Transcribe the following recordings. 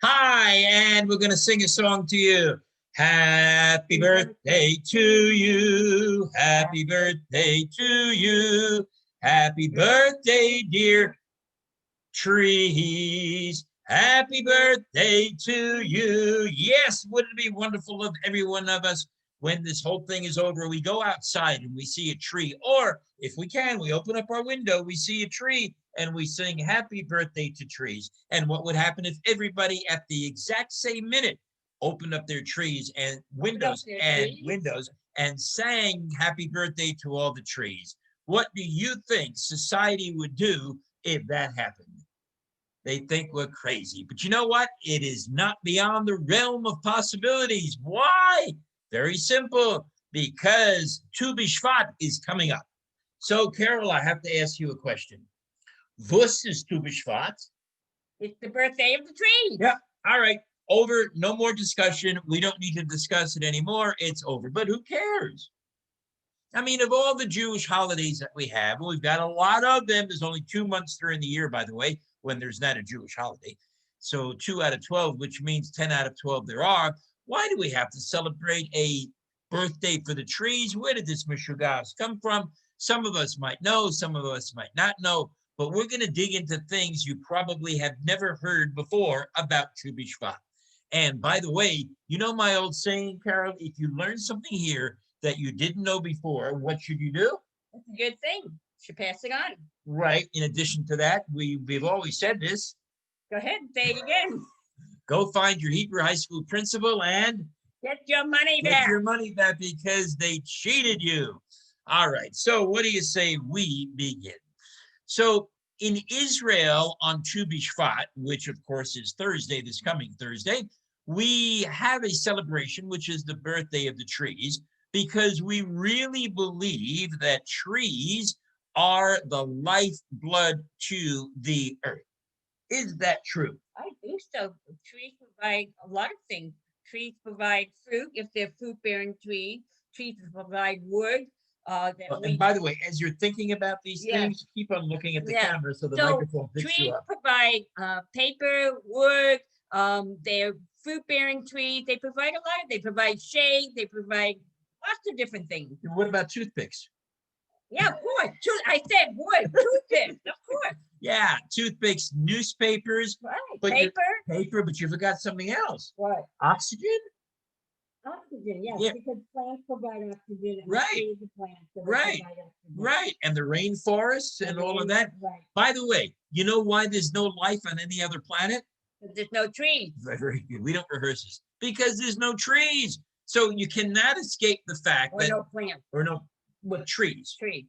Hi, and we're going to sing a song to you. Happy birthday to you. Happy birthday to you. Happy birthday, dear trees. Happy birthday to you. Yes, wouldn't it be wonderful of every one of us when this whole thing is over, we go outside and we see a tree, or if we can, we open up our window, we see a tree, and we sing happy birthday to trees. And what would happen if everybody at the exact same minute opened up their trees and windows and sang happy birthday to all the trees? What do you think society would do if that happened? They think we're crazy. But you know what? It is not beyond the realm of possibilities. Why? Very simple. Because Tu B'Shvat is coming up. So, Carol, I have to ask you a question. Vus is Tu B'Shvat. It's the birthday of the tree. Yeah. All right. Over. No more discussion. We don't need to discuss it anymore. It's over. But who cares? I mean, of all the Jewish holidays that we have, we've got a lot of them. There's only 2 months during the year, by the way, when there's not a Jewish holiday. So 2 out of 12, which means 10 out of 12 there are. Why do we have to celebrate a birthday for the trees? Where did this Mishugas come from? Some of us might know, some of us might not know, but we're going to dig into things you probably have never heard before about Tu B'Shvat. And by the way, you know my old saying, Carol, if you learn something here that you didn't know before, what should you do? That's a good thing. Should pass it on. Right. In addition to that, we've always said this. Go ahead and say it again. Go find your Hebrew high school principal and get your money back. Get your money back because they cheated you. All right. So what do you say we begin? So in Israel on Tu B'Shvat, which of course is Thursday, this coming Thursday, we have a celebration, which is the birthday of the trees, because we really believe that trees are the lifeblood to the earth. Is that true? I think so. Trees provide a lot of things. Trees provide fruit if they're fruit-bearing trees. Trees provide wood. And by the way, as you're thinking about these things, keep on looking at the camera so the microphone picks you up. Trees provide paper, wood. They're fruit-bearing trees. They provide a lot. They provide shade. They provide lots of different things. And what about toothpicks? Yeah, of course. I said wood, toothpicks, of course. Yeah, toothpicks, newspapers. Right, paper, but you forgot something else. What? Oxygen? Oxygen, yes, because plants provide oxygen. And right. Right. And the rainforests and all of that. Right. By the way, you know why there's no life on any other planet? There's no trees. Very good. We don't rehearse this. Because there's no trees. So you cannot escape the fact that no plants. Or no trees. Trees.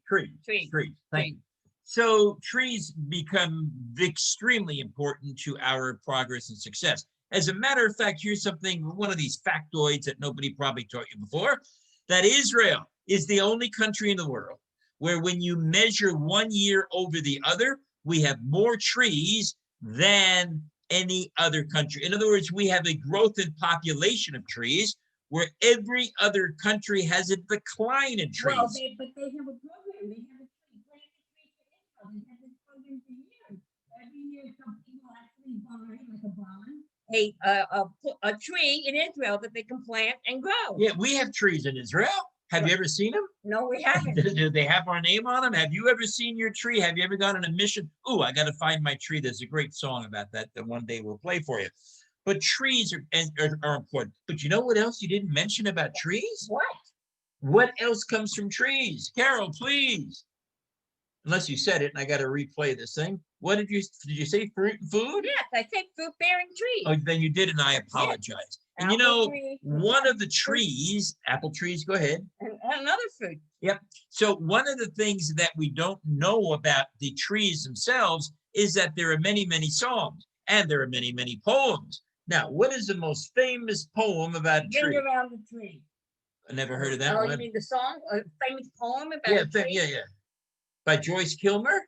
So trees become extremely important to our progress and success. As a matter of fact, here's something, one of these factoids that nobody probably taught you before, that Israel is the only country in the world where when you measure 1 year over the other, we have more trees than any other country. In other words, we have a growth in population of trees where every other country has a decline in trees. Well, but they have a program. They have a plant a tree for Israel. They have this program for years. Every year, some people actually buy like a bond. A tree in Israel that they can plant and grow. Yeah, we have trees in Israel. Have you ever seen them? No, we haven't. Do they have our name on them? Have you ever seen your tree? Have you ever gone on a mission? Oh, I got to find my tree. There's a great song about that one day we'll play for you. But trees are important. But you know what else you didn't mention about trees? What? What else comes from trees? Carol, please. Unless you said it and I got to replay this thing. What did you say? Fruit and food? Yes, I said fruit-bearing trees. Oh, then you did, and I apologize. Yes. And you know, one of the trees, apple trees, go ahead. And another fruit. Yep. So one of the things that we don't know about the trees themselves is that there are many, many songs and there are many, many poems. Now, what is the most famous poem about a tree? Ring Around the Tree. I never heard of that one. Oh, you mean the song? A famous poem about a tree? Yeah. By Joyce Kilmer?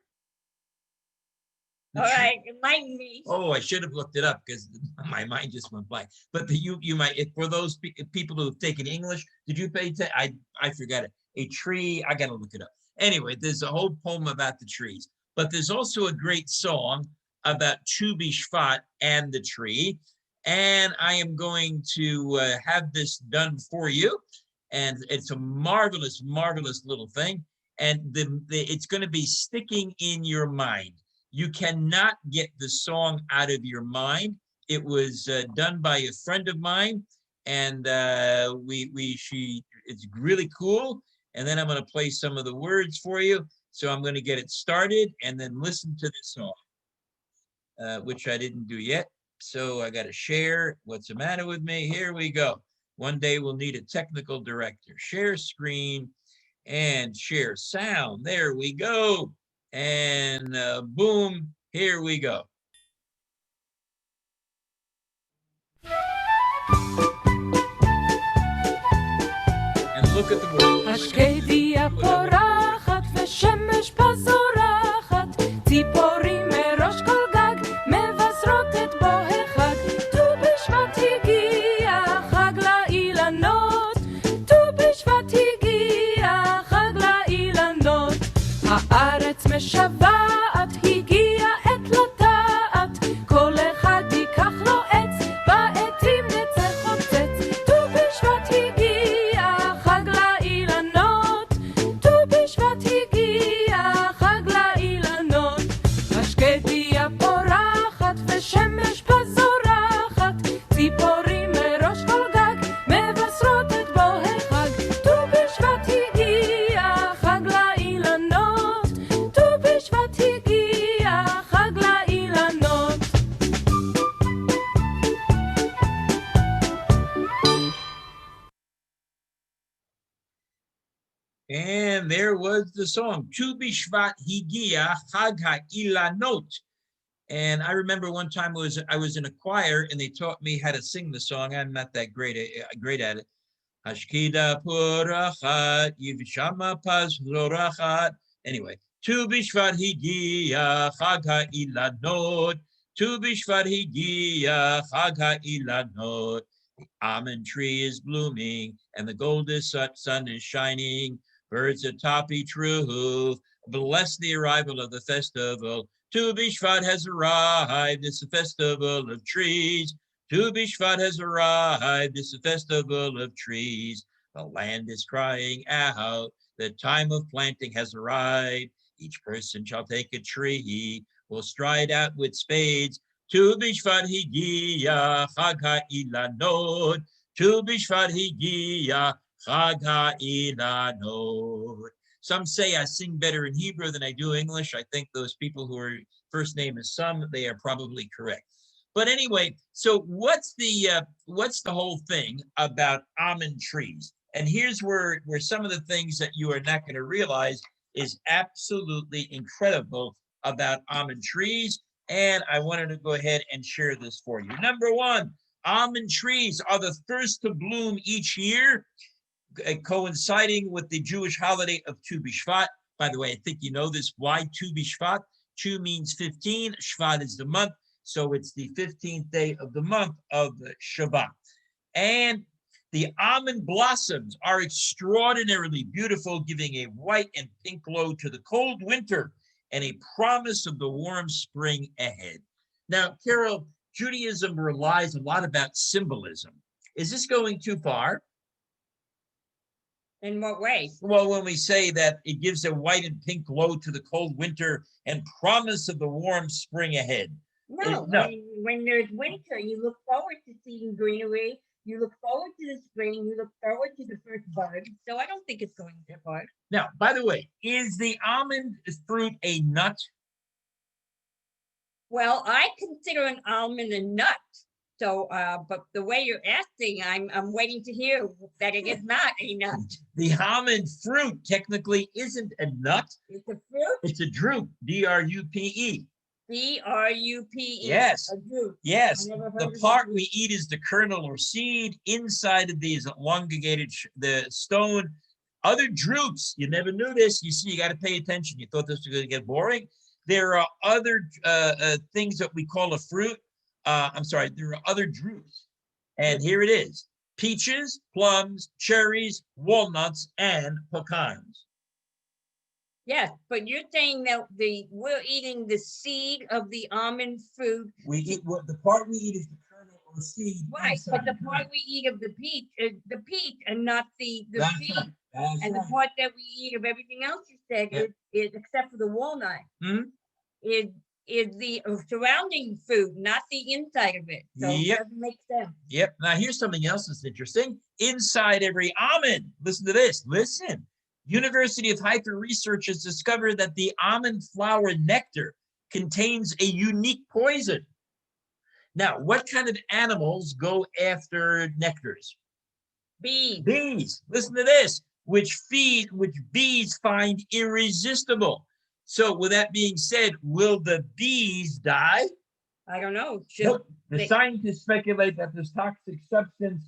All right, enlighten me. Oh, I should have looked it up because my mind just went blank. But you might, for those people who have taken English, did you pay attention? I forgot it. A tree, I got to look it up. Anyway, there's a whole poem about the trees. But there's also a great song about Tu B'Shvat and the tree. And I am going to have this done for you. And it's a marvelous, marvelous little thing. And it's going to be sticking in your mind. You cannot get the song out of your mind. It was done by a friend of mine, and it's really cool. And then I'm going to play some of the words for you. So I'm going to get it started and then listen to this song, which I didn't do yet. So I got to share. What's the matter with me? Here we go. One day we'll need a technical director. Share screen and share sound. There we go. And boom, here we go. And look at the words. השקדיה פורחת ושמש פזורחת, ציפורים מראש כל גג מבשרות את בוא החג. ט"ו בשבט הגיע חג לאילנות, ט"ו בשבט הגיע חג לאילנות. הארץ משוועת, הגיע עת לטעת, כל אחד ייקח לו עץ, בעצים נצא חוצץ. ט"ו בשבט הגיע חג לאילנות, ט"ו בשבט הגיע חג לאילנות. השקדיה פורחת ושמש פזורחת, ציפורים מראש כל גג מבשרות את בוא החג. ט"ו בשבט הגיע חג לאילנות, ט"ו בשבט הגיע חג לאילנות. And there was the song, Tu Bishvat Higia Chag HaIlanot. And I remember one time I was in a choir and they taught me how to sing the song. I'm not that great at it. Hashkida Purachat Yivshama Pazorachat. Anyway, Tu Bishvat Higia Chag HaIlanot, Tu Bishvat Higia Chag HaIlanot. The almond tree is blooming and the golden sun is shining. Birds atop each roof bless the arrival of the festival. Tu Bishvat has arrived, it's the festival of trees. Tu Bishvat has arrived, it's the festival of trees. The land is crying out, the time of planting has arrived. Each person shall take a tree, will stride out with spades. Tu Bishvat higia Chag HaIlanot, Tu Bishvat higia Chag HaIlanot. Some say I sing better in Hebrew than I do English. I think those people who are first name is Some, they are probably correct. But anyway, so what's the whole thing about almond trees? And here's where some of the things that you are not going to realize is absolutely incredible about almond trees. And I wanted to go ahead and share this for you. Number one, almond trees are the first to bloom each year, coinciding with the Jewish holiday of Tu B'Shvat. By the way, I think you know this. Why Tu B'Shvat? Tu means 15. Shvat is the month. So it's the 15th day of the month of Shabbat. And the almond blossoms are extraordinarily beautiful, giving a white and pink glow to the cold winter and a promise of the warm spring ahead. Now, Carol, Judaism relies a lot about symbolism. Is this going too far? In what way? Well, when we say that it gives a white and pink glow to the cold winter and promise of the warm spring ahead. No. When there's winter, you look forward to seeing greenery. You look forward to the spring. You look forward to the first bud. So I don't think it's going too far. Now, by the way, is the almond fruit a nut? Well, I consider an almond a nut. So, but the way you're asking, I'm waiting to hear that it is not a nut. The almond fruit technically isn't a nut. It's a fruit? It's a drupe, D-R-U-P-E. D-R-U-P-E. Yes. A drupe. Yes. The part we eat is the kernel or seed. Inside of these elongated, the stone. Other drupes, you never knew this. You see, you got to pay attention. You thought this was going to get boring. There are other things that we call a fruit. There are other drupes. And here it is. Peaches, plums, cherries, walnuts, and pecans. Yes, but you're saying that we're eating the seed of the almond fruit. We eat the part we eat is the kernel or seed. Right, but the inside. part we eat of the peach is the peach and not the That's seed. right. That's And the right. part that we eat of everything else you said Yeah. is except for the walnut, Hmm? is the surrounding food, not the inside of it. So it Yep. doesn't make sense. Yep. Now here's something else that's interesting. Inside every almond, listen to this. Listen. University of Haifa researchers discovered that the almond flower nectar contains a unique poison. Now, what kind of animals go after nectars? Bees. Bees. Listen to this, which bees find irresistible. So with that being said, will the bees die? I don't know. Should Nope. The they- scientists speculate that this toxic substance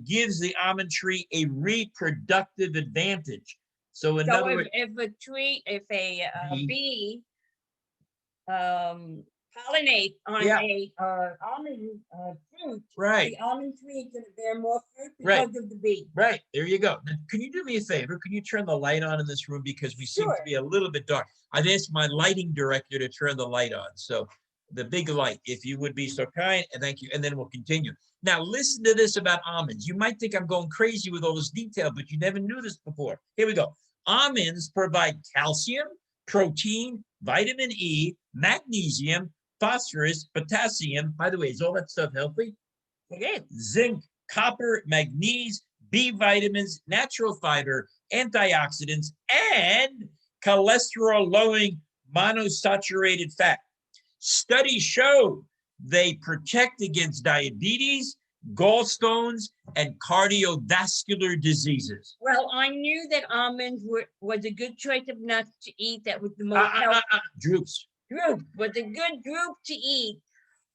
gives the almond tree a reproductive advantage. So in So other words, if a tree, if a Bee. bee pollinate on Yeah. a almond fruit, right, the almond tree is going to bear more fruit Right. because of the bee. right, there you go. Now, can you do me a favor? Can you turn the light on in this room because we seem to Sure. be a little bit dark? I've asked my lighting director to turn the light on. So the big light, if you would be so kind, and thank you. And then we'll continue. Now, listen to this about almonds. You might think I'm going crazy with all this detail, but you never knew this before. Here we go. Almonds provide calcium, protein, vitamin E, magnesium, phosphorus, potassium. By the way, is all that stuff healthy? It is. Zinc, copper, magnesium, B vitamins, natural fiber, antioxidants, and cholesterol-lowering monosaturated fat. Studies show they protect against diabetes, gallstones, and cardiovascular diseases. Well, I knew that almonds was a good choice of nuts to eat. That was the most healthy Droops. group, was a good group to eat.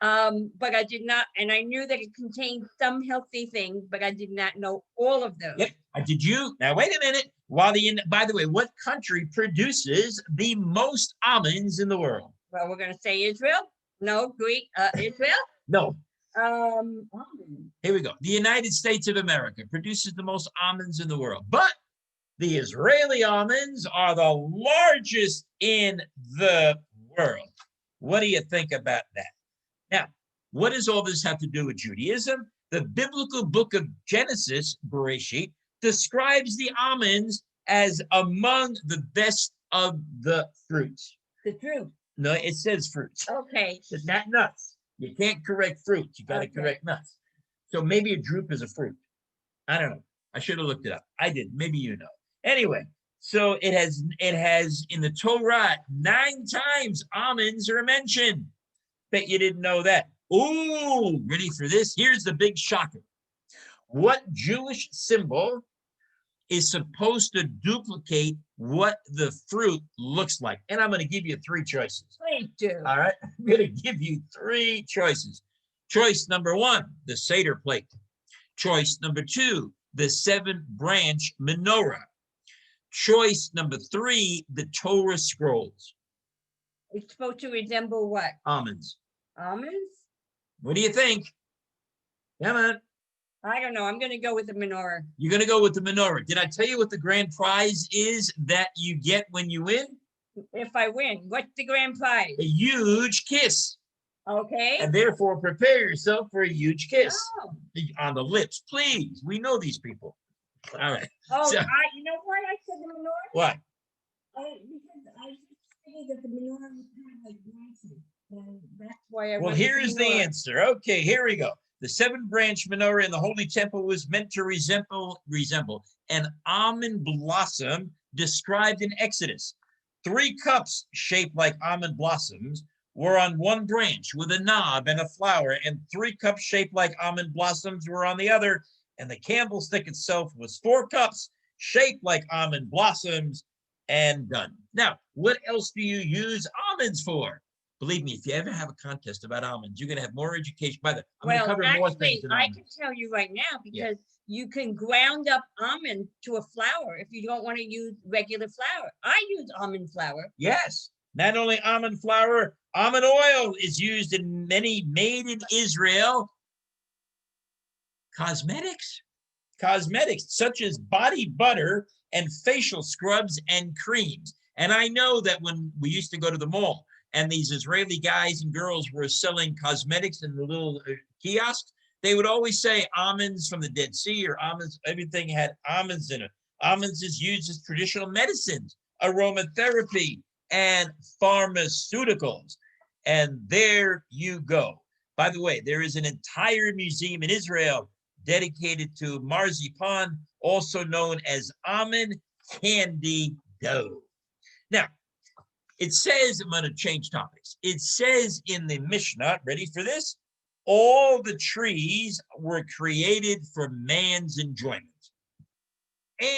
But I did not, and I knew that it contained some healthy things, but I did not know all of those. Yep. Did you? Now, wait a minute. By the way, what country produces the most almonds in the world? Well, we're going to say Israel. No, Greek, Israel. No. Almonds. Here we go. The United States of America produces the most almonds in the world, but the Israeli almonds are the largest in the world. What do you think about that? Now, what does all this have to do with Judaism? The biblical book of Genesis, Bereshit, describes the almonds as among the best of the fruits. The truth. No, it says fruits. Okay. It's not nuts. You can't correct fruits. You got to Okay. correct nuts. So maybe a drupe is a fruit. I don't know. I should have looked it up. I didn't. Maybe you know. Anyway, so it has in the Torah 9 times almonds are mentioned. Bet you didn't know that. Ooh, ready for this? Here's the big shocker. What Jewish symbol is supposed to duplicate what the fruit looks like? And I'm going to give you 3 choices. Please do. All right. I'm going to give you 3 choices. Choice number 1, the Seder plate. Choice number 2, the 7-branch menorah. Choice number 3, the Torah scrolls. It's supposed to resemble what? Almonds. Almonds? What do you think? Come on. I don't know. I'm going to go with the menorah. You're going to go with the menorah. Did I tell you what the grand prize is that you get when you win? If I win, what's the grand prize? A huge kiss. Okay. And therefore, prepare yourself for a huge kiss Oh, on the lips. Please. We know these people. All right. oh So- you know why I said the menorah? What? Because I just figured that the menorah was kind of like branches. And that's why I Well, went with here's the menorah. answer. Okay, here we go. The 7-branch menorah in the Holy Temple was meant to resemble an almond blossom described in Exodus. 3 cups shaped like almond blossoms were on one branch with a knob and a flower, and 3 cups shaped like almond blossoms were on the other, and the candlestick itself was 4 cups shaped like almond blossoms, and done. Now, what else do you use almonds for? Believe me, if you ever have a contest about almonds, you're going to have more education. By the way, I'm going to Well, cover more actually, things than I almonds. can tell you right now Yeah. because you can ground up almond to a flour if you don't want to use regular flour. I use almond flour. Yes, not only almond flour, almond oil is used in many made in Israel cosmetics. Cosmetics such as body butter and facial scrubs and creams. And I know that when we used to go to the mall, and these Israeli guys and girls were selling cosmetics in the little kiosks, they would always say almonds from the Dead Sea, or almonds, everything had almonds in it. Almonds is used as traditional medicines, aromatherapy, and pharmaceuticals. And there you go. By the way, there is an entire museum in Israel dedicated to marzipan, also known as almond candy dough. Now, it says, I'm going to change topics. It says in the Mishnah, ready for this? All the trees were created for man's enjoyment.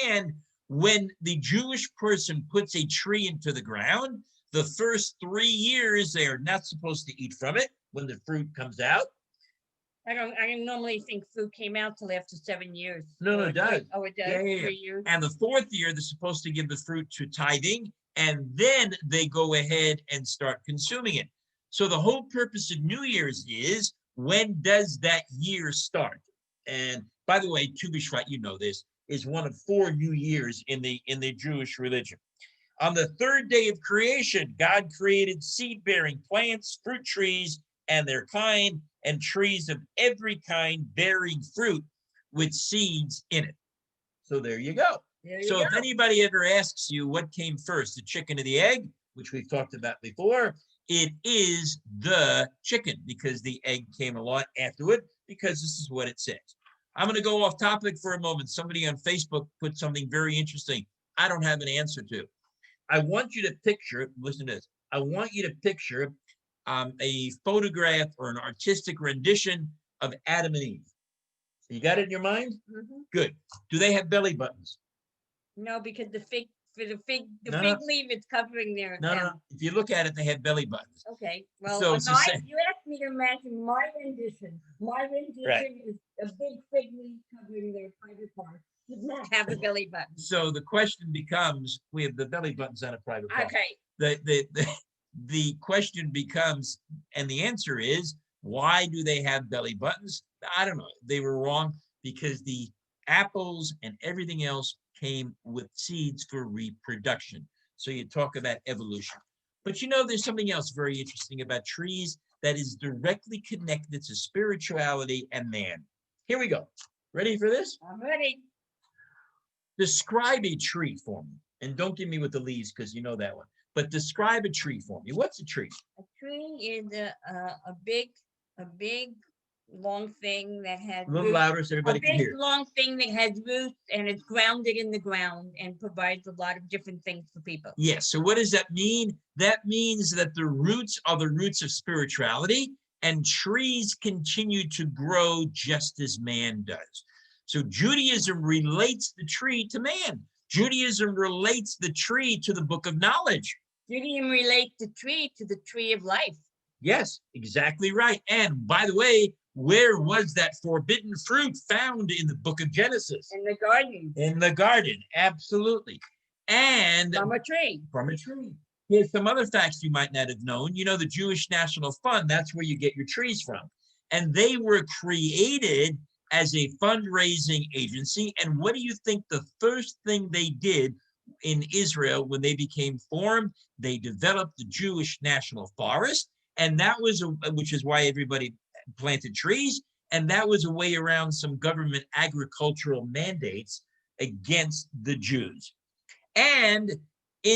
And when the Jewish person puts a tree into the ground, the first 3 years, they are not supposed to eat from it when the fruit comes out. I don't normally think fruit came out till after 7 years. No, it does. Oh, it does? Yeah. 3 years? And the 4th year, they're supposed to give the fruit to tithing, and then they go ahead and start consuming it. So the whole purpose of New Year's is, when does that year start? And by the way, Tu B'Shvat, you know this, is one of 4 new years in the Jewish religion. On the 3rd day of creation, God created seed-bearing plants, fruit trees, and their kind, and trees of every kind bearing fruit with seeds in it. So there you go. So if anybody ever asks you what came first, the chicken or the egg, which we've talked about before, it is the chicken, because the egg came a lot afterward, because this is what it says. I'm going to go off topic for a moment. Somebody on Facebook put something very interesting I don't have an answer to. I want you to picture, listen to this, I want you to picture a photograph or an artistic rendition of Adam and Eve. You got it in your mind? Mm-hmm. Good. Do they have belly buttons? No, because the fig leaf is covering their. No. If you look at it, they have belly buttons. Okay. Well, So you asked me to imagine my rendition. My rendition is a big fig leaf covering their private part. Does not have a belly button. So the question becomes, we have the belly buttons on a private part. Okay. The question becomes, and the answer is, why do they have belly buttons? I don't know. They were wrong, because the apples and everything else came with seeds for reproduction. So you talk about evolution. But you know, there's something else very interesting about trees that is directly connected to spirituality and man. Here we go. Ready for this? I'm ready. Describe a tree for me. And don't give me with the leaves, because you know that one. But describe a tree for me. What's a tree? A tree is a big long thing that has a little louder so everybody can hear. A big long thing that has roots and it's grounded in the ground and provides a lot of different things for people. Yes. So what does that mean? That means that the roots are the roots of spirituality, and trees continue to grow just as man does. So Judaism relates the tree to man. Judaism relates the tree to the book of knowledge. Judaism relates the tree to the tree of life. Yes, exactly right. And by the way, where was that forbidden fruit found? In the book of Genesis? In the garden. In the garden, absolutely. And from a tree. From a tree. Here's some other facts you might not have known. You know, the Jewish National Fund, that's where you get your trees from. And they were created as a fundraising agency. And what do you think the first thing they did in Israel when they became formed? They developed the Jewish National Forest. And that was, which is why everybody planted trees. And that was a way around some government agricultural mandates against the Jews. And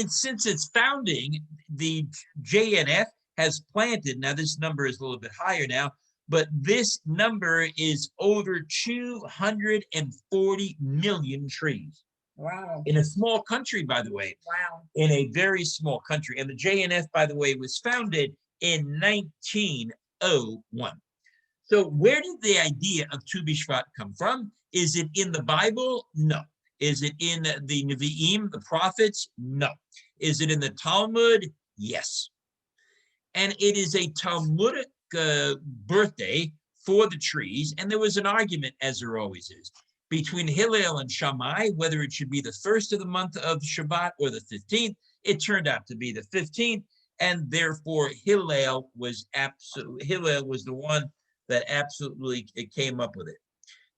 since its founding, the JNF has planted, now this number is a little bit higher now, but this number is over 240 million trees. Wow. In a small country, by the way. Wow. In a very small country. And the JNF, by the way, was founded in 1901. So where did the idea of Tu B'Shvat come from? Is it in the Bible? No. Is it in the Nevi'im, the prophets? No. Is it in the Talmud? Yes. And it is a Talmudic birthday for the trees. And there was an argument, as there always is, between Hillel and Shammai, whether it should be the first of the month of Shabbat or the 15th. It turned out to be the 15th. And therefore, Hillel was the one that absolutely came up with it.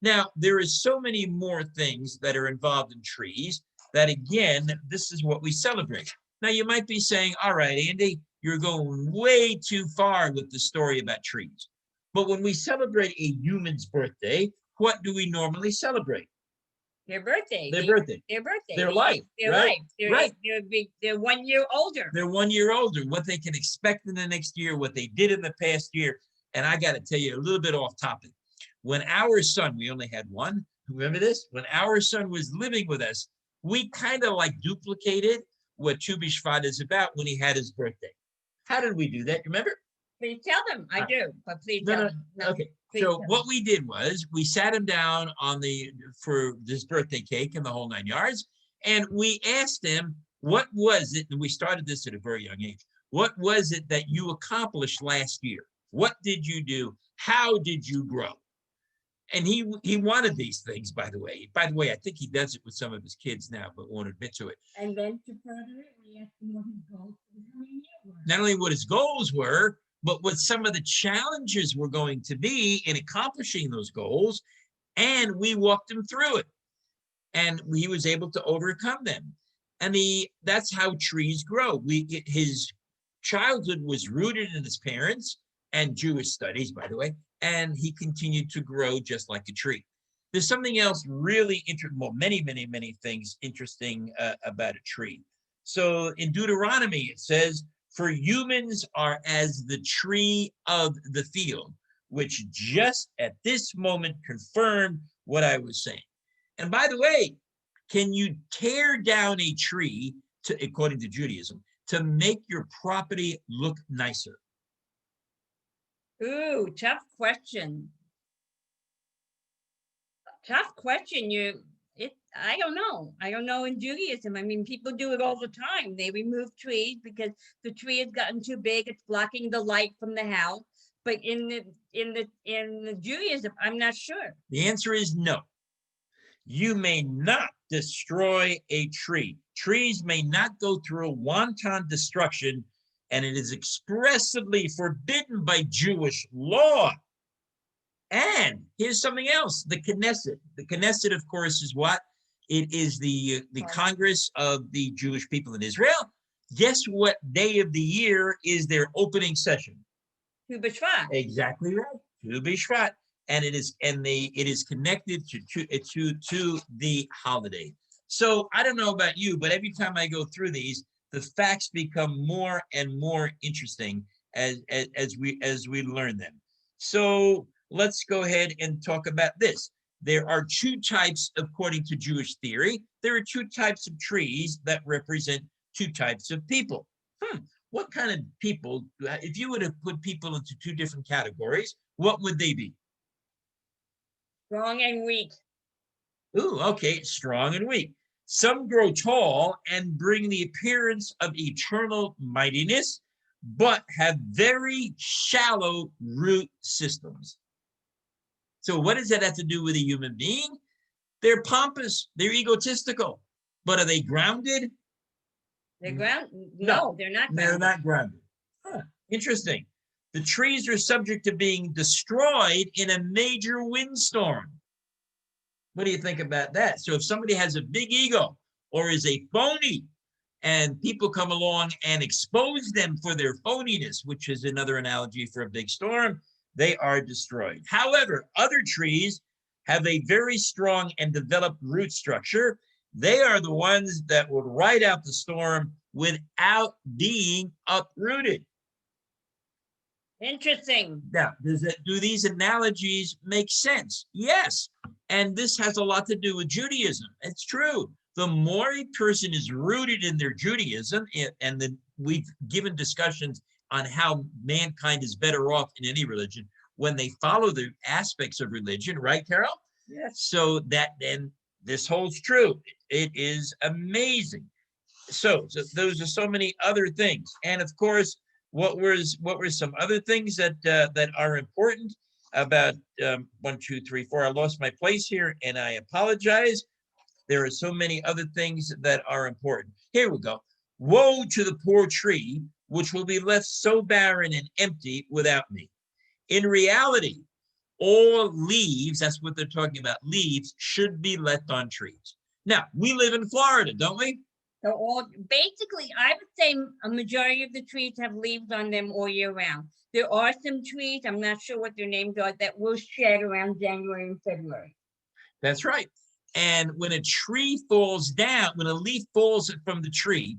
Now, there is so many more things that are involved in trees that, again, this is what we celebrate. Now, you might be saying, all right, Andy, you're going way too far with the story about trees. But when we celebrate a human's birthday, what do we normally celebrate? Their birthday. Their birthday. Their birthday. Their life. Their right? life. Right. They're 1 year older. They're 1 year older, what they can expect in the next year, what they did in the past year. And I got to tell you a little bit off topic. When our son, we only had one, remember this? When our son was living with us, we kind of like duplicated what Tu B'Shvat is about when he had his birthday. How did we do that? Remember? Please tell them. I do, but please tell them. No, Okay. please So tell what them. we did was we sat him down for this birthday cake and the whole 9 yards. And we asked him, what was it? And we started this at a very young age. What was it that you accomplished last year? What did you do? How did you grow? And he wanted these things, by the way. By the way, I think he does it with some of his kids now, but won't admit to it. And then to further it, we asked him what his goals for the coming year were. Not only what his goals were, but what some of the challenges were going to be in accomplishing those goals. And we walked him through it. And he was able to overcome them. And that's how trees grow. His childhood was rooted in his parents and Jewish studies, by the way, and he continued to grow just like a tree. There's something else really interesting, well, many, many, many things interesting about a tree. So in Deuteronomy, it says, for humans are as the tree of the field, which just at this moment confirmed what I was saying. And by the way, can you tear down a tree, according to Judaism, to make your property look nicer? Ooh, tough question. Tough question. I don't know. I don't know in Judaism. I mean, people do it all the time. They remove trees because the tree has gotten too big. It's blocking the light from the house. But in the Judaism, I'm not sure. The answer is no. You may not destroy a tree. Trees may not go through a wanton destruction, and it is expressly forbidden by Jewish law. And here's something else, the Knesset. The Knesset, of course, is what? It is the Congress of the Jewish people in Israel. Guess what day of the year is their opening session? Tu B'Shvat. Exactly right. Tu B'Shvat. And it is connected to the holiday. So I don't know about you, but every time I go through these, the facts become more and more interesting as we learn them. So let's go ahead and talk about this. There are two types, according to Jewish theory, there are two types of trees that represent two types of people. What kind of people, if you were to put people into two different categories, what would they be? Strong and weak. Ooh, okay, strong and weak. Some grow tall and bring the appearance of eternal mightiness, but have very shallow root systems. So what does that have to do with a human being? They're pompous, they're egotistical, but are they grounded? They're grounded? No, they're not grounded. They're not grounded. Interesting. The trees are subject to being destroyed in a major windstorm. What do you think about that? So if somebody has a big ego or is a phony and people come along and expose them for their phoniness, which is another analogy for a big storm, they are destroyed. However, other trees have a very strong and developed root structure. They are the ones that would ride out the storm without being uprooted. Interesting. Now, do these analogies make sense? Yes. And this has a lot to do with Judaism. It's true. The more a person is rooted in their Judaism, and then we've given discussions on how mankind is better off in any religion when they follow the aspects of religion, right, Carol? Yes. So that then this holds true. It is amazing. So those are so many other things. And of course, what were some other things that are important about 1, 2, 3, 4? I lost my place here, and I apologize. There are so many other things that are important. Here we go. Woe to the poor tree, which will be left so barren and empty without me. In reality, all leaves, that's what they're talking about, leaves should be left on trees. Now, we live in Florida, don't we? So all basically, I would say a majority of the trees have leaves on them all year round. There are some trees, I'm not sure what their names are, that will shed around January and February. That's right. And when a tree falls down, when a leaf falls from the tree,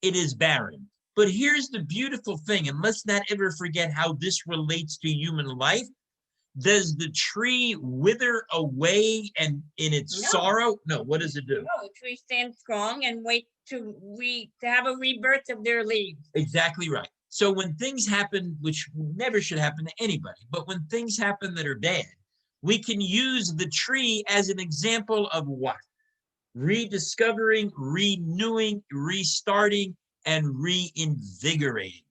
it is barren. But here's the beautiful thing, and let's not ever forget how this relates to human life. Does the tree wither away and in its sorrow? No, what does it do? No, the tree stands strong and wait to have a rebirth of their leaves. Exactly right. So when things happen, which never should happen to anybody, but when things happen that are bad, we can use the tree as an example of what? Rediscovering, renewing, restarting, and reinvigorating.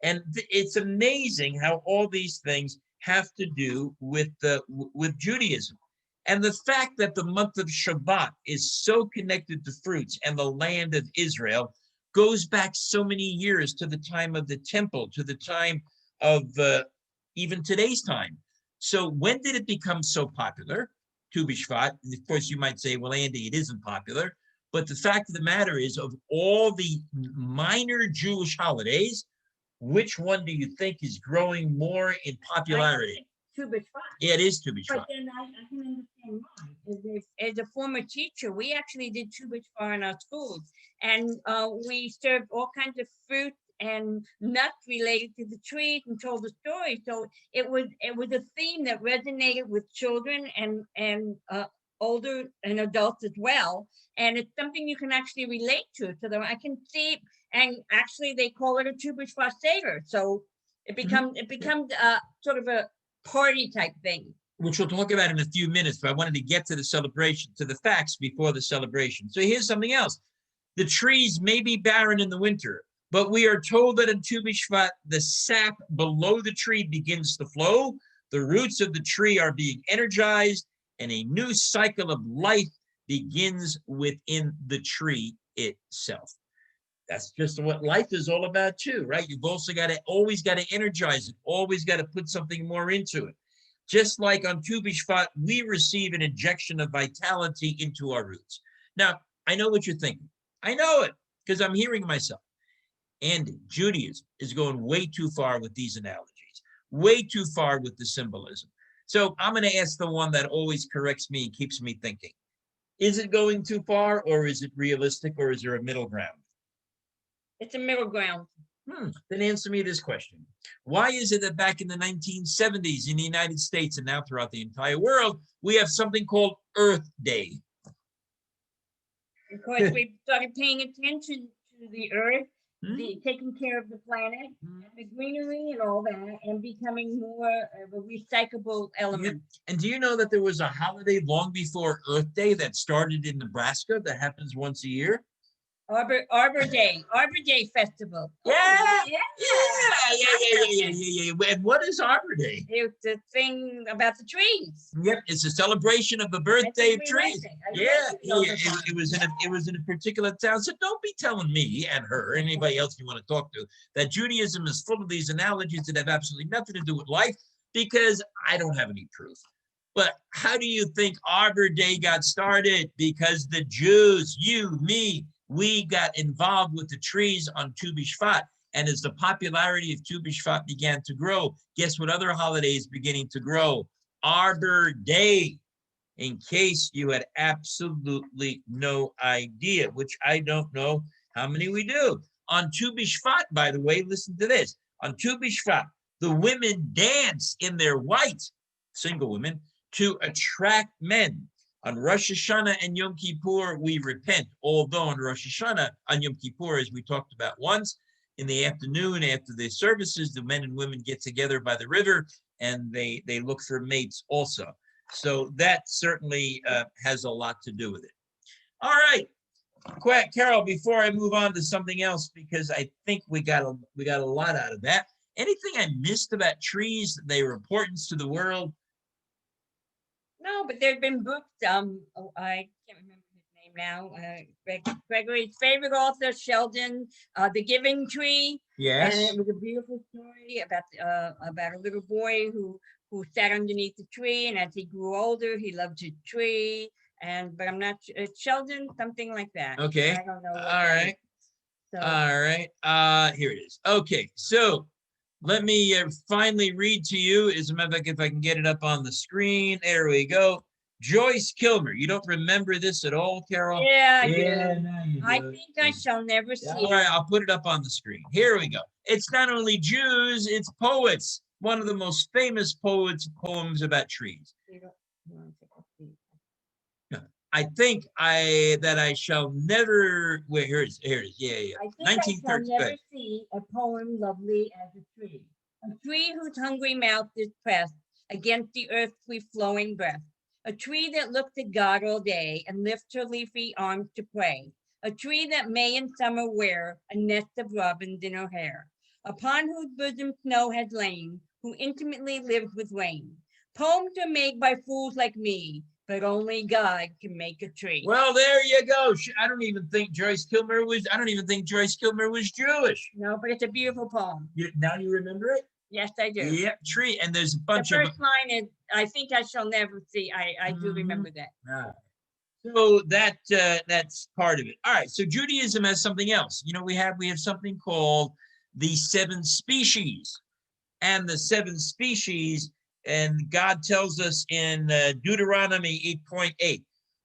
And it's amazing how all these things have to do with Judaism. And the fact that the month of Shabbat is so connected to fruits and the land of Israel goes back so many years to the time of the temple, to the time of even today's time. So when did it become so popular? Tu B'Shvat. Of course, you might say, well, Andy, it isn't popular. But the fact of the matter is, of all the minor Jewish holidays, which one do you think is growing more in popularity? Tu B'Shvat. Yeah, it is Tu B'Shvat. But then I can understand why. As a former teacher, we actually did Tu B'Shvat in our schools, and we served all kinds of fruit and nuts related to the trees and told the story. So it was a theme that resonated with children and older and adults as well. And it's something you can actually relate to. So that I can see, and actually they call it a Tu B'Shvat Seder. So it becomes sort of a party type thing. Which we'll talk about in a few minutes, but I wanted to get to the celebration, to the facts before the celebration. So here's something else. The trees may be barren in the winter, but we are told that in Tu B'Shvat, the sap below the tree begins to flow, the roots of the tree are being energized, and a new cycle of life begins within the tree itself. That's just what life is all about too, right? You've also always got to energize it, always got to put something more into it. Just like on Tu B'Shvat, we receive an injection of vitality into our roots. Now, I know what you're thinking. I know it because I'm hearing myself. And Judaism is going way too far with these analogies, way too far with the symbolism. So I'm going to ask the one that always corrects me and keeps me thinking. Is it going too far, or is it realistic, or is there a middle ground? It's a middle ground. Then answer me this question. Why is it that back in the 1970s in the United States and now throughout the entire world, we have something called Earth Day? Because we started paying attention to the earth, taking care of the planet, the greenery and all that, and becoming more of a recyclable element. And do you know that there was a holiday long before Earth Day that started in Nebraska that happens once a year? Arbor Day Festival. Yeah. And what is Arbor Day? It's the thing about the trees. Yep, it's a celebration of the birthday of trees. It was in a particular town. So don't be telling me and her, anybody else you want to talk to, that Judaism is full of these analogies that have absolutely nothing to do with life, because I don't have any proof. But how do you think Arbor Day got started? Because the Jews, you, me, we got involved with the trees on Tu B'Shvat. And as the popularity of Tu B'Shvat began to grow, guess what other holiday is beginning to grow? Arbor Day. In case you had absolutely no idea, which I don't know how many we do. On Tu B'Shvat, by the way, listen to this. On Tu B'Shvat, the women dance in their white, single women, to attract men. On Rosh Hashanah and Yom Kippur, we repent. Although on Rosh Hashanah, on Yom Kippur, as we talked about once, in the afternoon after the services, the men and women get together by the river and they look for mates also. So that certainly has a lot to do with it. All right, Carol, before I move on to something else, because I think we got a lot out of that. Anything I missed about trees, their importance to the world? No, but there have been books. I can't remember his name now. Gregory's favorite author, Sheldon, The Giving Tree. Yes. And it was a beautiful story about a little boy who sat underneath the tree, and as he grew older, he loved his tree. but I'm not it's Sheldon, something like that. Okay. I don't know. What All that right. is. So All right. Here it is. Okay. So let me finally read to you. As a matter of fact, if I can get it up on the screen. There we go. Joyce Kilmer. You don't remember this at all, Carol? yeah, I Yeah, do. now you I do. think I shall never see All right, it. I'll put it up on the screen. Here we go. It's not only Jews, it's poets. One of the most famous poems about trees. I think I shall never. Wait, here it is. Here it is. Yeah, yeah. I think I shall 1930. never see a poem lovely as a tree. A tree whose hungry mouth is pressed against the earth's free-flowing breast. A tree that looks at God all day and lifts her leafy arms to pray. A tree that may in summer wear a nest of robins in her hair. Upon whose bosom snow has lain, who intimately lives with rain. Poems are made by fools like me, but only God can make a tree. Well, there you go. I don't even think Joyce Kilmer was Jewish. No, but it's a beautiful poem. Now you remember it? Yes, I do. Yep, tree. And there's a The bunch of. first line is, I think I shall never see. I do remember that. So that's part of it. All right. So Judaism has something else. You know, we have something called the 7 species, and the 7 species. And God tells us in Deuteronomy 8:8,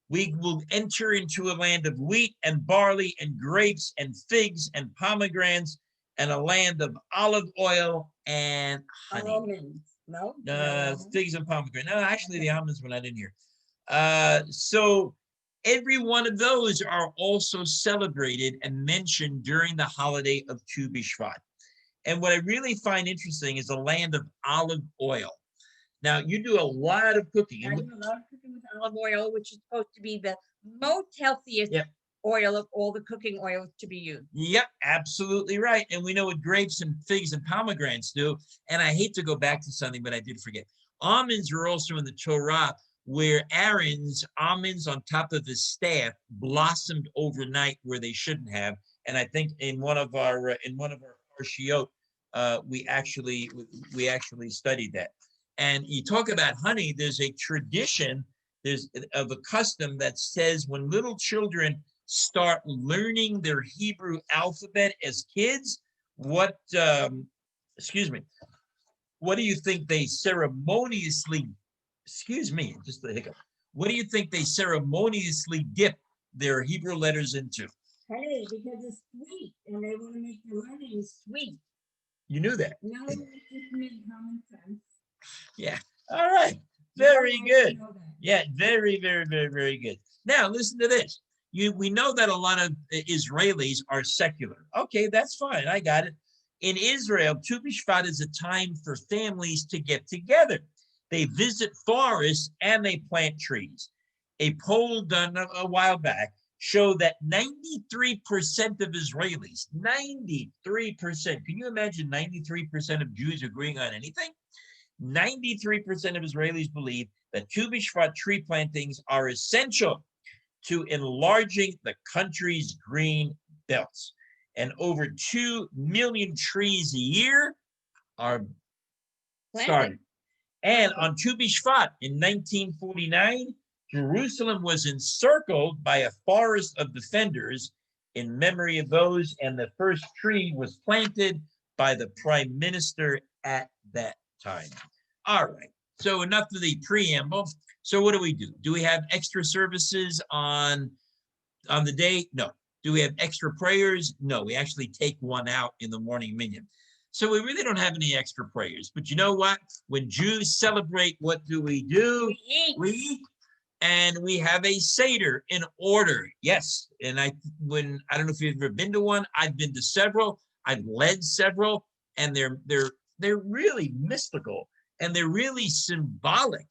we will enter into a land of wheat and barley and grapes and figs and pomegranates and a land of olive oil and honey. Almonds. No? Figs and pomegranate. No, actually, the almonds were not in here. So every one of those are also celebrated and mentioned during the holiday of Tu B'Shvat. And what I really find interesting is a land of olive oil. Now, you do a lot of cooking. I do a lot of cooking with olive oil, which is supposed to be the most healthiest oil of all the cooking oils to be used. Yep, absolutely right. And we know what grapes and figs and pomegranates do. And I hate to go back to something, but I did forget. Almonds are also in the Torah, where Aaron's almonds on top of his staff blossomed overnight where they shouldn't have. And I think in one of our parshiot, we actually studied that. And you talk about honey, there's a tradition, of a custom that says when little children start learning their Hebrew alphabet as kids, what do you think they ceremoniously, just a hiccup. What do you think they ceremoniously dip their Hebrew letters into? Honey, because it's sweet, and they want to make the learning sweet. You knew that? No, it just made common sense. Yeah. All right. Very good. Yeah, very, very, very, very good. Now, listen to this. We know that a lot of Israelis are secular. Okay, that's fine. I got it. In Israel, Tu B'Shvat is a time for families to get together. They visit forests and they plant trees. A poll done a while back showed that 93% of Israelis, 93%, can you imagine 93% of Jews agreeing on anything? 93% of Israelis believe that Tu B'Shvat tree plantings are essential to enlarging the country's green belts. And over 2 million trees a year are started. And on Tu B'Shvat in 1949, Jerusalem was encircled by a forest of defenders in memory of those, and the first tree was planted by the prime minister at that time. All right, so enough of the preamble. So what do? Do we have extra services on the day? No. Do we have extra prayers? No, we actually take one out in the morning minyan. So we really don't have any extra prayers. But you know what? When Jews celebrate, what do? We eat. And we have a Seder in order. Yes. And I don't know if you've ever been to one. I've been to several. I've led several, and they're really mystical and they're really symbolic.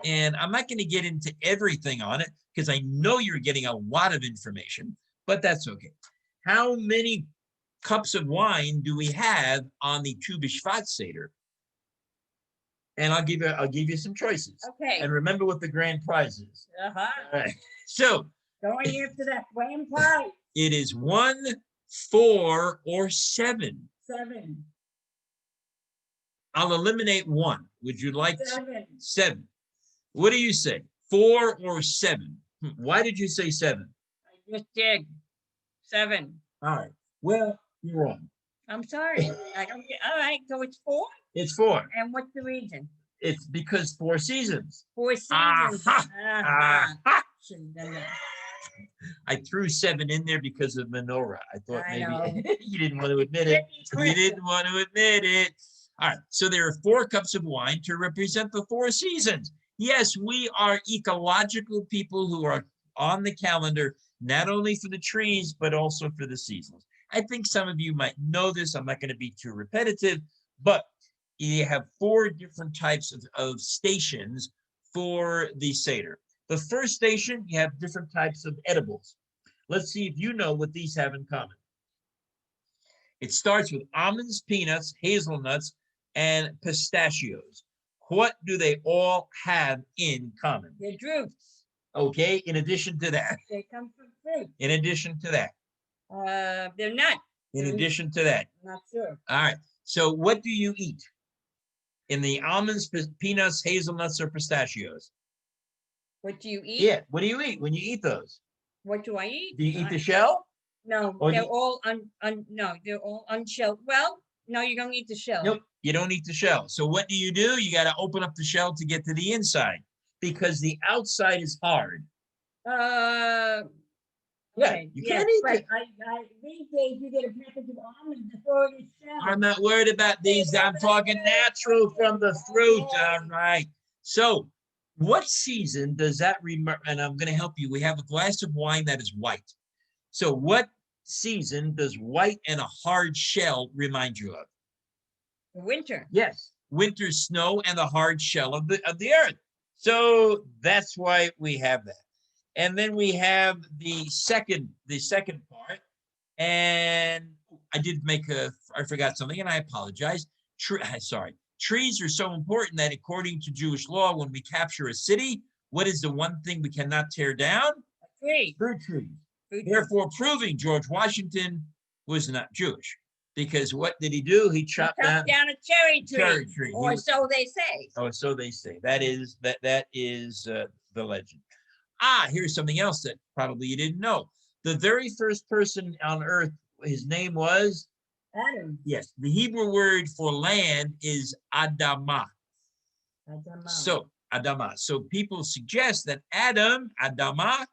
And I'm not going to get into everything on it because I know you're getting a lot of information, but that's okay. How many cups of wine do we have on the Tu B'Shvat Seder? And I'll give you some choices. Okay. And remember what the grand prize is. Uh-huh. All right. So going after that grand prize. It is 1, 4, or 7. 7. I'll eliminate 1. Would you like 7? 7. What do you say? 4 or 7? Why did you say 7? I just did 7. All right. Well, you're wrong. I'm sorry. I don't get. All right, so it's 4. It's 4. And what's the reason? It's because 4 seasons. 4 seasons. Aha! Aha. Aha! Should've done that. I threw 7 in there because of menorah. I thought I know. maybe you didn't want to admit it. You didn't want to admit it. All right. So there are 4 cups of wine to represent the 4 seasons. Yes, we are ecological people who are on the calendar, not only for the trees, but also for the seasons. I think some of you might know this. I'm not going to be too repetitive, but you have 4 different types of stations for the Seder. The first station, you have different types of edibles. Let's see if you know what these have in common. It starts with almonds, peanuts, hazelnuts, and pistachios. What do they all have in common? They're fruits. Okay, in addition to that. They come from fruit. In addition to that. They're not. In addition to that. Not sure. All right. So what do you eat? In the almonds, peanuts, hazelnuts, or pistachios? What do you eat? Yeah. What do you eat when you eat those? What do I eat? Do you eat the shell? No, Or do they're you- all no, they're all unshelled. Well, no, you don't eat the shell. Nope. You don't eat the shell. So what do? You got to open up the shell to get to the inside because the outside is hard. Yeah, Yeah, you can't eat but it. these days you get a package of almonds before it is shelled. I'm not worried about these. I'm talking natural from the fruit. All right. So what season does that remember? And I'm going to help you. We have a glass of wine that is white. So what season does white and a hard shell remind you of? Winter. Yes. Winter snow and the hard shell of the earth. So that's why we have that. And then we have the second part. And I forgot something and I apologize. Sorry. Trees are so important that according to Jewish law, when we capture a city, what is the one thing we cannot tear down? A tree. Fruit trees. Fruit Therefore, proving George Washington was not Jewish. Because what did he do? He chopped down a cherry tree. cherry tree. Or so they say. Oh, so they say. That is the legend. Here's something else that probably you didn't know. The very first person on earth, his name was Adam. Yes, the Hebrew word for land is Adamah. Adamah. So Adamah. So people suggest that Adamah,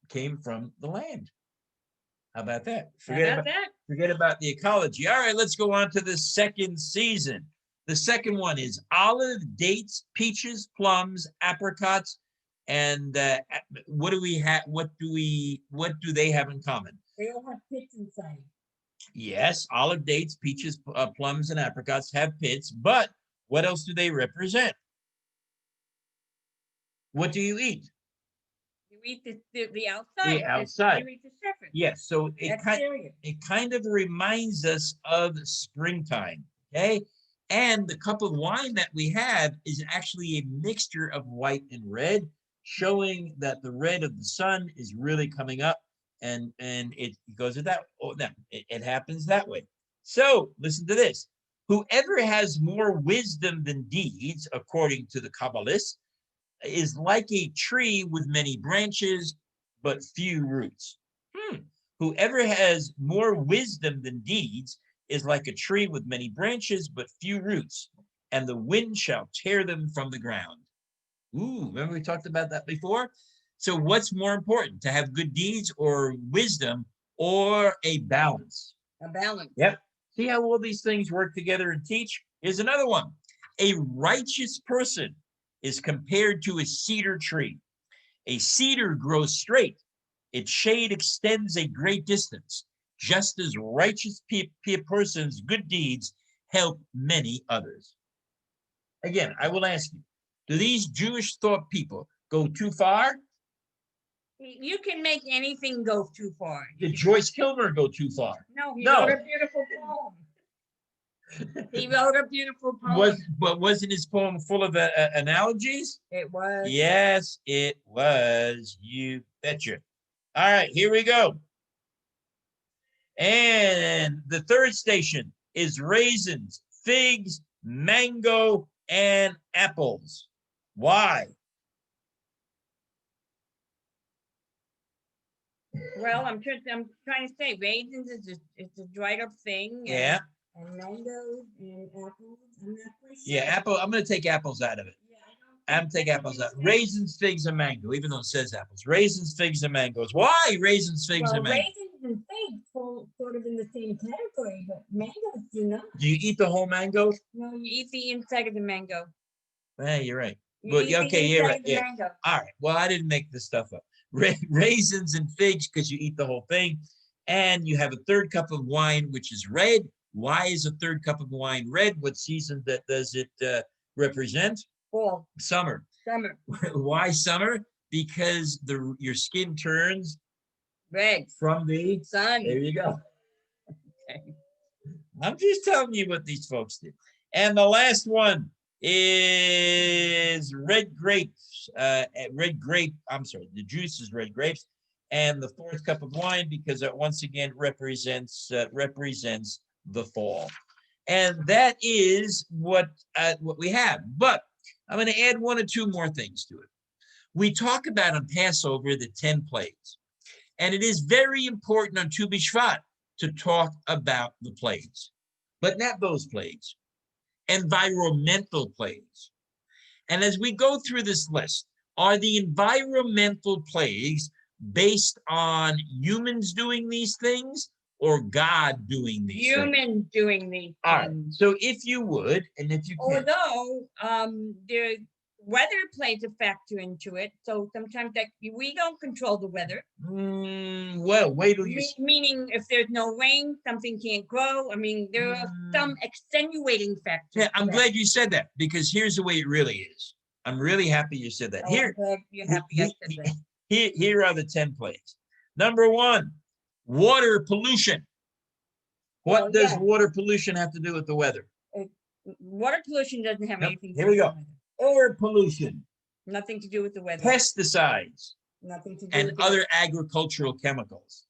came from the land. How about that? Forget about the ecology. All right, let's go on to the second season. The second one is olive, dates, peaches, plums, apricots, and what do we have? What do they have in common? They all have pits inside. Yes, olive, dates, peaches, plums, and apricots have pits, but what else do they represent? What do you eat? You eat the outside. The outside. You eat the surface. Yes, so it kind of reminds us of springtime, okay? And the cup of wine that we have is actually a mixture of white and red, showing that the red of the sun is really coming up, and it goes with that. Oh, no, it happens that way. So listen to this. Whoever has more wisdom than deeds, according to the Kabbalists, is like a tree with many branches, but few roots. Whoever has more wisdom than deeds is like a tree with many branches, but few roots, and the wind shall tear them from the ground. Ooh, remember we talked about that before? So what's more important, to have good deeds or wisdom or a balance? A balance. Yep. See how all these things work together and teach? Here's another one. A righteous person is compared to a cedar tree. A cedar grows straight. Its shade extends a great distance, just as righteous person's good deeds help many others. Again, I will ask you, do these Jewish thought people go too far? You can make anything go too far. Did Joyce Kilmer go too far? No, he No. wrote a beautiful poem. He wrote a beautiful poem. Wasn't his poem full of analogies? It was. Yes, it was. You betcha. All right, here we go. And the third station is raisins, figs, mango, and apples. Why? Well, I'm trying to say raisins is a dried up thing. Yeah. And mangoes and apples. I'm not quite sure. Yeah, apple. I'm going to take apples out of it. Yeah, I don't I'm take apples out. Raisins, figs, and mango, even though it says apples. Raisins, figs, and mangoes. Why raisins, figs, Well, and mangoes? raisins and figs fall sort of in the same category, but mangoes do not. Do you eat the whole mango? No, you eat the inside of the mango. Yeah, you're right. You But eat the okay, you're inside right. of the Yeah. mango. All right. Well, I didn't make this stuff up. Raisins and figs because you eat the whole thing, and you have a third cup of wine, which is red. Why is a third cup of wine red? What season does it represent? Fall. Summer. Summer. Why summer? Because your skin turns Red. from the Sun. There you go. Okay. I'm just telling you what these folks did. And the last one is red grapes. I'm sorry, the juice is red grapes. And the fourth cup of wine, because it once again represents the fall. And that is what we have. But I'm going to add one or two more things to it. We talk about on Passover the 10 plagues. And it is very important on Tu B'Shvat to talk about the plagues, but not those plagues, environmental plagues. And as we go through this list, are the environmental plagues based on humans doing these things or God doing these things? Humans doing these things. All right. So if you would, and if you can. Although the weather plays a factor into it, so sometimes that we don't control the weather. Well, wait till you. Meaning, if there's no rain, something can't grow. I mean, there are some extenuating factors. Yeah, I'm glad you said that because here's the way it really is. I'm really happy you said that. Oh, I'm glad you're happy I said that. Here are the 10 plagues. Number 1, water pollution. What does water pollution have to do with the weather? Water pollution doesn't have anything to Here do we with go. the weather. Air pollution. Nothing to do with the weather. Pesticides. Nothing to do And with the other agricultural chemicals.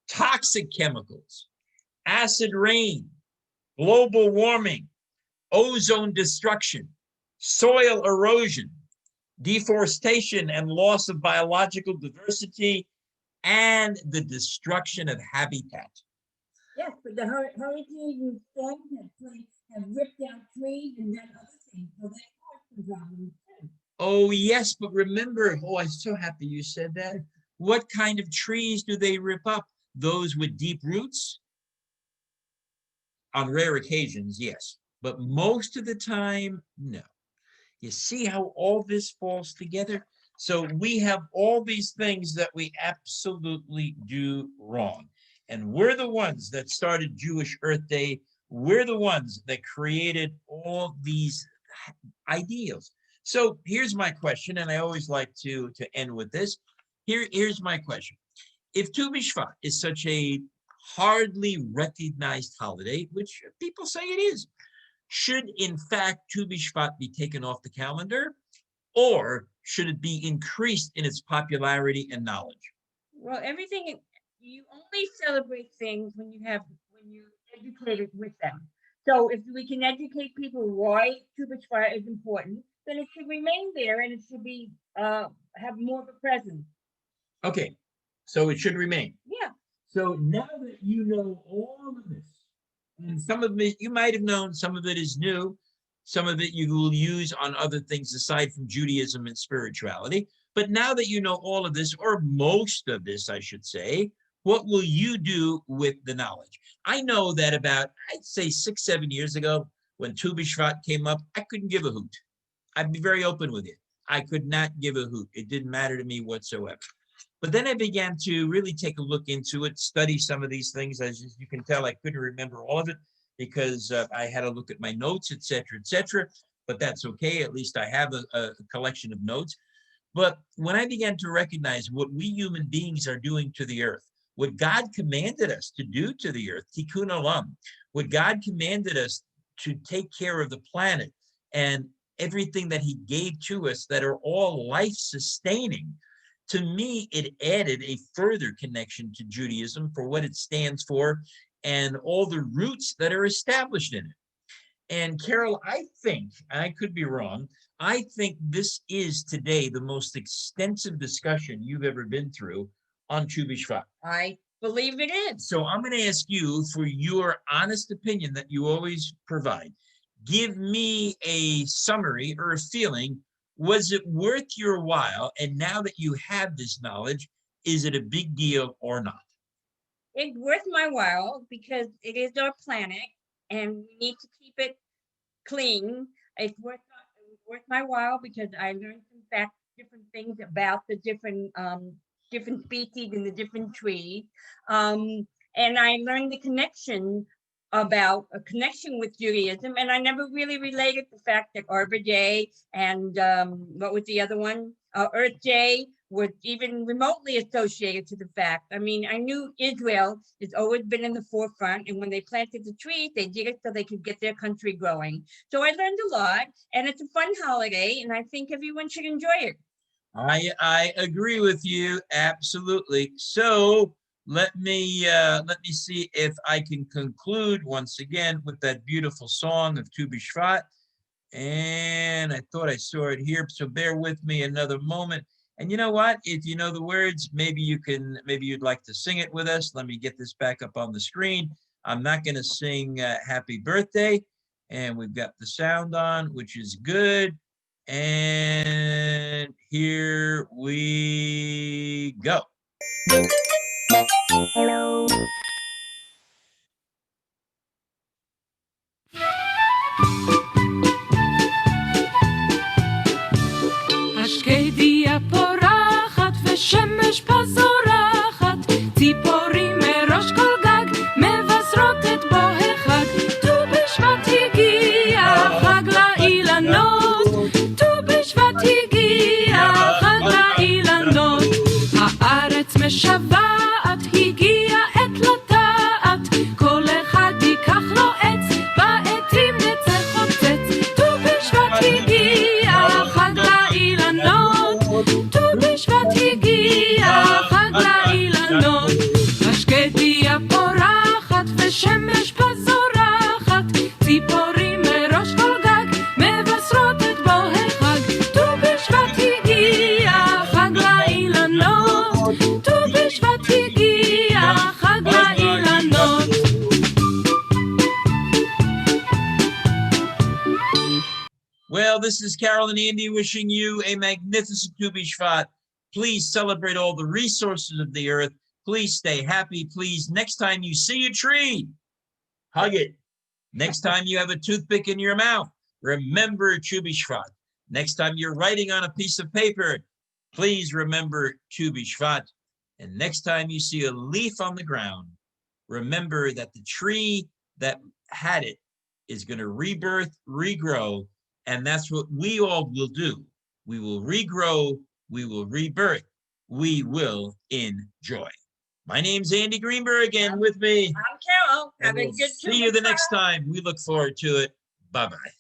Toxic chemicals. Acid rain. Global warming. Ozone destruction. Soil erosion. Deforestation and loss of biological diversity, and the destruction of habitat. Yes, but the hurricanes and storms have ripped down trees and done other things, so that caused some problems too. Oh, yes, but remember, I'm so happy you said that. What kind of trees do they rip up? Those with deep roots? On rare occasions, yes, but most of the time, no. You see how all this falls together? So we have all these things that we absolutely do wrong. And we're the ones that started Jewish Earth Day. We're the ones that created all these ideals. So here's my question, and I always like to end with this. Here's my question. If Tu B'Shvat is such a hardly recognized holiday, which people say it is, should, in fact, Tu B'Shvat be taken off the calendar, or should it be increased in its popularity and knowledge? Well, everything, you only celebrate things when you're educated with them. So if we can educate people why Tu B'Shvat is important, then it should remain there and it should be have more of a presence. Okay, so it should remain. Yeah. So now that you know all of this, and some of it you might have known, some of it is new, some of it you will use on other things aside from Judaism and spirituality. But now that you know all of this, or most of this, I should say, what will you do with the knowledge? I know that about, I'd say 6-7 years ago, when Tu B'Shvat came up, I couldn't give a hoot. I'd be very open with you. I could not give a hoot. It didn't matter to me whatsoever. But then I began to really take a look into it, study some of these things. As you can tell, I couldn't remember all of it because I had to look at my notes, et cetera, but that's okay. At least I have a collection of notes. But when I began to recognize what we human beings are doing to the earth, what God commanded us to do to the earth, tikkun olam, what God commanded us to take care of the planet and everything that he gave to us that are all life-sustaining, to me, it added a further connection to Judaism for what it stands for and all the roots that are established in it. And Carol, I think, I could be wrong, I think this is today the most extensive discussion you've ever been through on Tu B'Shvat? I believe it is. So I'm going to ask you for your honest opinion that you always provide. Give me a summary or a feeling. Was it worth your while? And now that you have this knowledge, is it a big deal or not? It's worth my while because it is our planet and we need to keep it clean. It's worth my while because I learned some facts, different things about the different species in the different trees. And I learned the connection about a connection with Judaism, and I never really related the fact that Arbor Day and what was the other one? Earth Day was even remotely associated to the fact. I mean, I knew Israel has always been in the forefront, and when they planted the trees, they did it so they could get their country growing. So I learned a lot, and it's a fun holiday, and I think everyone should enjoy it. I agree with you, absolutely. So let me see if I can conclude once again with that beautiful song of Tu B'Shvat. And I thought I saw it here, so bear with me another moment. And you know what? If you know the words, maybe you'd like to sing it with us. Let me get this back up on the screen. I'm not going to sing Happy Birthday, and we've got the sound on, which is good. And here we go. השקדיה פורחת ושמש פזורחת, ציפורים מראש כל גג מבשרות את בוא החג. ט"ו בשבט הגיע, חג לאילנות, ט"ו בשבט הגיע, חג לאילנות. הארץ משוועת, הגיע עת לטעת, כל אחד ייקח לו עץ, בעטים נצא חוצץ. ט"ו בשבט הגיע, חג לאילנות, ט"ו בשבט הגיע, חג לאילנות. השקדיה פורחת ושמש פזורחת, ציפורים מראש כל גג מבשרות את בוא החג. ט"ו בשבט הגיע, חג לאילנות, ט"ו בשבט הגיע, חג לאילנות. Well, this is Carol and Andy wishing you a magnificent Tu B'Shvat. Please celebrate all the resources of the earth. Please stay happy. Please, next time you see a tree, hug it. Next time you have a toothpick in your mouth, remember Tu B'Shvat. Next time you're writing on a piece of paper, please remember Tu B'Shvat. And next time you see a leaf on the ground, remember that the tree that had it is going to rebirth, regrow, and that's what we all will do. We will regrow, we will rebirth, we will enjoy. My name's Andy Greenberg, and with me, I'm Carol. and Have a we'll good see you the next time. We look forward to it. Bye-bye.